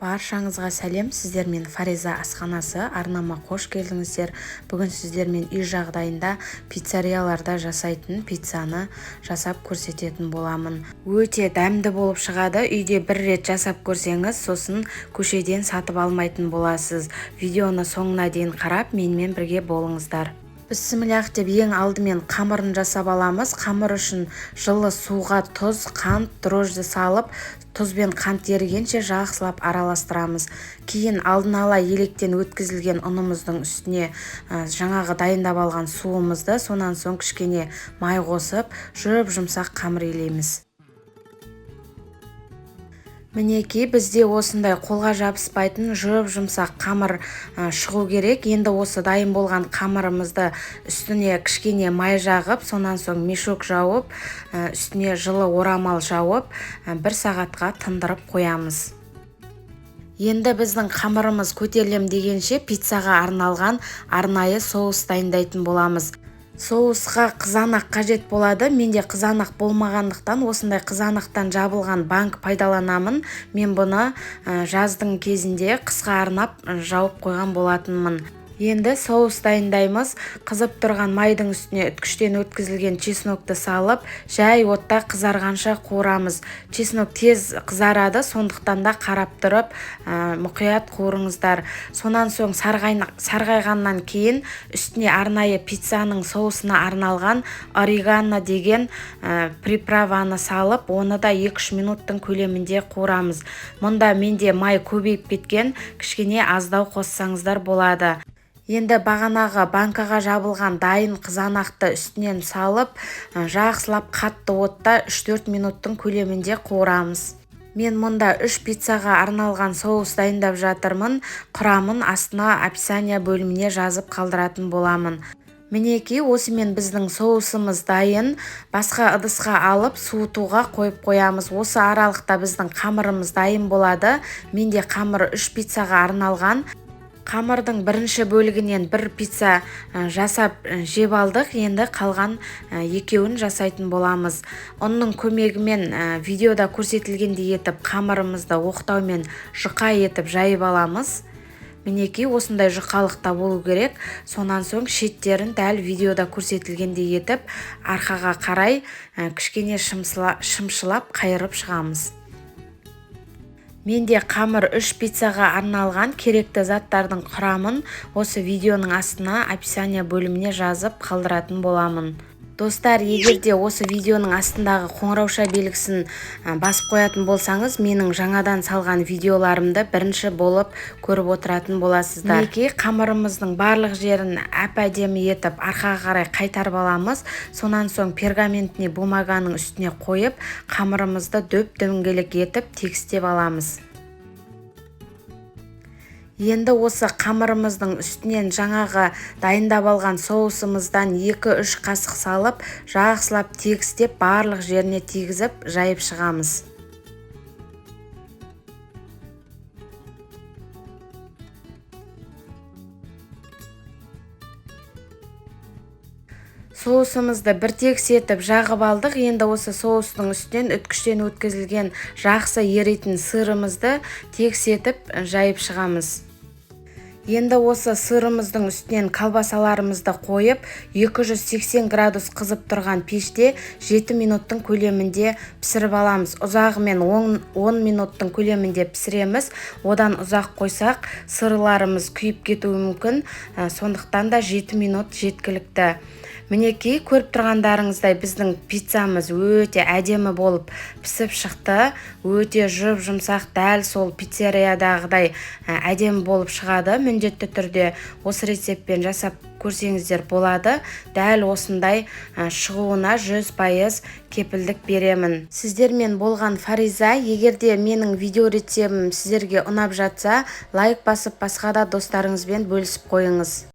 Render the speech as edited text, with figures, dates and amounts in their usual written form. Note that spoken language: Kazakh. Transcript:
Баршаңызға сәлем, сіздермен Фариза асханасы арнама қош келдіңіздер. Бүгін сіздермен үй жағдайында пиццерияларда жасайтын пиццаны жасап көрсететін боламын. Өте дәмді болып шығады. Үйде бір рет жасап көрсеңіз, сосын көшеден сатып алмайтын боласыз. Видеоны соңына дейін қарап, менімен бірге болыңыздар. Бісміллах деп ең алдымен қамырын жасап аламыз. Қамыр үшін жылы суға тұз, қант, дрожжи салып, тұз бен қант ерігенше жақсылап араластырамыз. Кейін алдын ала електен өткізілген ұнымыздың үстіне жаңағы дайындап алған суымызды, сонан соң кішкене май қосып, жұмсақ қамыр илейміз. Мінекей, бізде осындай қолға жабыспайтын жұмсақ қамыр шығу керек. Енді осы дайын болған қамырымызды үстіне кішкене май жағып, сонан соң мешок жауып, үстіне жылы орамал жауып, 1 сағатқа тындырып қоямыз. Енді біздің қамырымыз көтерілем дегенше пиццаға арналған арнайы соус дайындайтын боламыз. Соусқа қызанақ қажет болады. Менде қызанақ болмағандықтан осындай қызанақтан жабылған банк пайдаланамын. Мен бұны жаздың кезінде қысқа арнап жауып қойған болатынмын. Енді соус дайындаймыз. Қызып тұрған майдың үстіне үткіштен өткізілген чеснокты салып, жай отта қызарғанша қуырамыз. Чеснок тез қызарады, сондықтан да қарап тұрып, мұқият қуырыңыздар. Сонан соң сарғайғаннан кейін үстіне арнайы пиццаның соусына арналған орегано деген приправаны салып, оны да 2-3 минуттың көлемінде қуырамыз. Мұнда менде май көбейіп кеткен, кішкене аздау қоссаңыздар болады. Енді бағанағы банкаға жабылған дайын қызанақты үстінен салып, жақсылап қатты отта 3-4 минуттың көлемінде қуырамыз. Мен мұнда 3 пиццаға арналған соус дайындап жатырмын. Құрамын астына описание бөліміне жазып қалдыратын боламын. Мінекей, осымен біздің соусымыз дайын. Басқа ыдысқа алып, суытуға қойып қоямыз. Осы аралықта біздің қамырымыз дайын болады. Менде қамыр 3 пиццаға арналған. Қамырдың бірінші бөлігінен 1 пицца жасап жеп алдық. Енді қалған 2-ін жасайтын боламыз. Оның көмегімен видеода көрсетілгендей етіп қамырымызды оқтаумен жұқа етіп жайып аламыз. Мінекей, осындай жұқалықта болу керек. Сонан соң шеттерін дәл видеода көрсетілгендей етіп арқаға қарай кішкене шымшылап қайырып шығамыз. Менде қамыр 3 пиццаға арналған. Керекті заттардың құрамын осы видеоның астына описание бөліміне жазып қалдыратын боламын. Достар, егерде осы видеоның астындағы қоңырауша белгісін басып қоятын болсаңыз, менің жаңадан салған видеоларымды бірінші болып көріп отыратын боласыздар. Мінекей, қамырымыздың барлық жерін әп-әдемі етіп арқаға қарай қайтарып аламыз. Сонан соң пергаментіне бумаганың үстіне қойып, қамырымызды дөп-дөңгелек етіп тегістеп аламыз. Енді осы қамырымыздың үстінен жаңағы дайындап алған соусымыздан 2-3 қасық салып, жақсылап тегістеп, барлық жеріне тигізіп, жайып шығамыз. Соусымызды бір тегіс етіп жағып алдық. Енді осы соустың үстінен үткіштен өткізілген жақсы еритін сырымызды тегіс етіп жайып шығамыз. Енді осы сырымыздың үстінен колбасаларымызды қойып, 280 градус қызып тұрған пеште 7 минуттың көлемінде пісіріп аламыз. Ұзағымен 10 минуттың көлемінде пісіреміз. Одан ұзақ қойсақ, сырларымыз күйіп кетуі мүмкін. Сондықтан да 7 минут жеткілікті. Мінекей, көріп тұрғандарыңыздай біздің пиццамыз өте әдемі болып пісіп шықты. Өте жұмсақ, дәл сол пиццериядағыдай әдемі болып шығады. Міндетті түрде осы рецептпен жасап көрсеңіздер болады. Дәл осындай шығуына 100% кепілдік беремін. Сіздермен болған Фариза. Егерде менің видео рецептім сіздерге ұнап жатса, лайк басып, басқа да достарыңызбен бөлісіп қойыңыз.